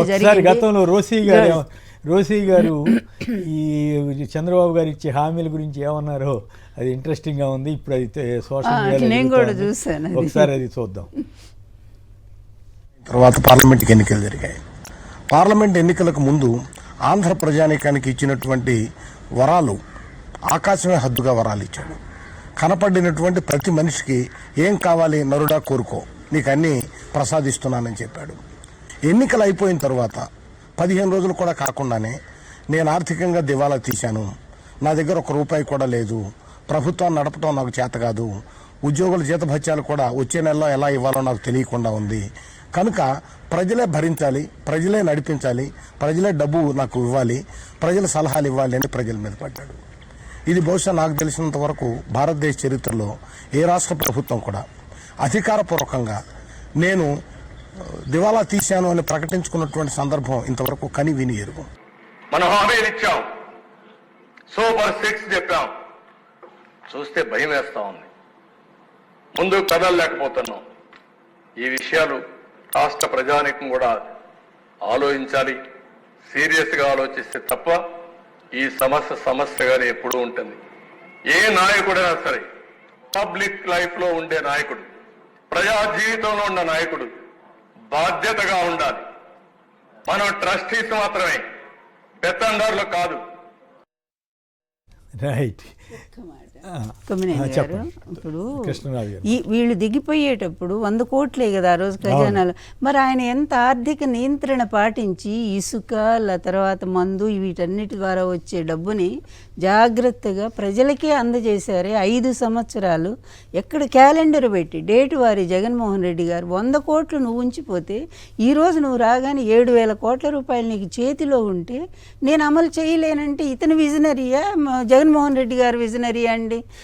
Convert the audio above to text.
ఒకసారి గతంలో రోసీ గారు ఈ చంద్రబాబు గారు ఇచ్చే హామీల గురించి ఏమన్నారో అది ఇంట్రెస్టింగ్ గా ఉంది. ఇప్పుడు అది సోషల్ మీడియాలో ఒకసారి అది చూద్దాం. తర్వాత పార్లమెంట్ ఎన్నికలు జరిగాయి. పార్లమెంట్ ఎన్నికలకు ముందు ఆంధ్ర ప్రజానీకానికి ఇచ్చినటువంటి వరాలు ఆకాశమే హద్దుగా వరాలు ఇచ్చాడు. కనపడినటువంటి ప్రతి మనిషికి ఏం కావాలి నరుడా కోరుకో, నీకు అన్నీ ప్రసాదిస్తున్నానని చెప్పాడు. ఎన్నికలు అయిపోయిన తర్వాత 15 రోజులు కూడా కాకుండానే నేను ఆర్థికంగా దివాలా తీశాను, నా దగ్గర ₹1 కూడా లేదు, ప్రభుత్వాన్ని నడపడం నాకు చేత కాదు, ఉద్యోగుల జీతభత్యాలు కూడా వచ్చే నెలలో ఎలా ఇవ్వాలో నాకు తెలియకుండా ఉంది, కనుక ప్రజలే భరించాలి, ప్రజలే నడిపించాలి, ప్రజలే డబ్బు నాకు ఇవ్వాలి, ప్రజల సలహాలు ఇవ్వాలి అని ప్రజల మీద పడ్డాడు. ఇది బహుశా నాకు తెలిసినంత వరకు భారతదేశ చరిత్రలో ఏ రాష్ట్ర ప్రభుత్వం కూడా అధికారపూర్వకంగా నేను దివాలా తీశాను అని ప్రకటించుకున్నటువంటి సందర్భం ఇంతవరకు కని విని ఎరుగు. మనం హామీలు ఇచ్చాం, సూపర్ 6 చెప్పాం, చూస్తే భయం వేస్తా ఉంది, ముందు కదలలేకపోతున్నాం. ఈ విషయాలు రాష్ట్ర ప్రజానీకం కూడా ఆలోచించాలి. సీరియస్గా ఆలోచిస్తే తప్ప ఈ సమస్యగానే ఎప్పుడూ ఉంటుంది. ఏ నాయకుడైనా సరే, పబ్లిక్ లైఫ్లో ఉండే నాయకుడు, ప్రజా జీవితంలో ఉన్న నాయకుడు బాధ్యతగా ఉండాలి. మనం ట్రస్టీస్ మాత్రమే, పెత్తందారులు కాదు. రైట్. ఇప్పుడు వీళ్ళు దిగిపోయేటప్పుడు 100 కోట్లే కదా ఆ రోజు ఖజానాలు. మరి ఆయన ఎంత ఆర్థిక నియంత్రణ పాటించి ఇసుక తర్వాత మందు వీటన్నిటి ద్వారా వచ్చే డబ్బుని జాగ్రత్తగా ప్రజలకే అందజేశారే 5 సంవత్సరాలు. ఎక్కడ క్యాలెండర్ పెట్టి డేటు వారి జగన్మోహన్ రెడ్డి గారు 100 కోట్లు నువ్వు ఉంచిపోతే ఈరోజు నువ్వు రాగానే 7,000 కోట్ల రూపాయలు నీకు చేతిలో ఉంటే నేను అమలు చేయలేనంటే ఇతను విజనరీయా జగన్మోహన్ రెడ్డి గారు విజనరీయా అండి?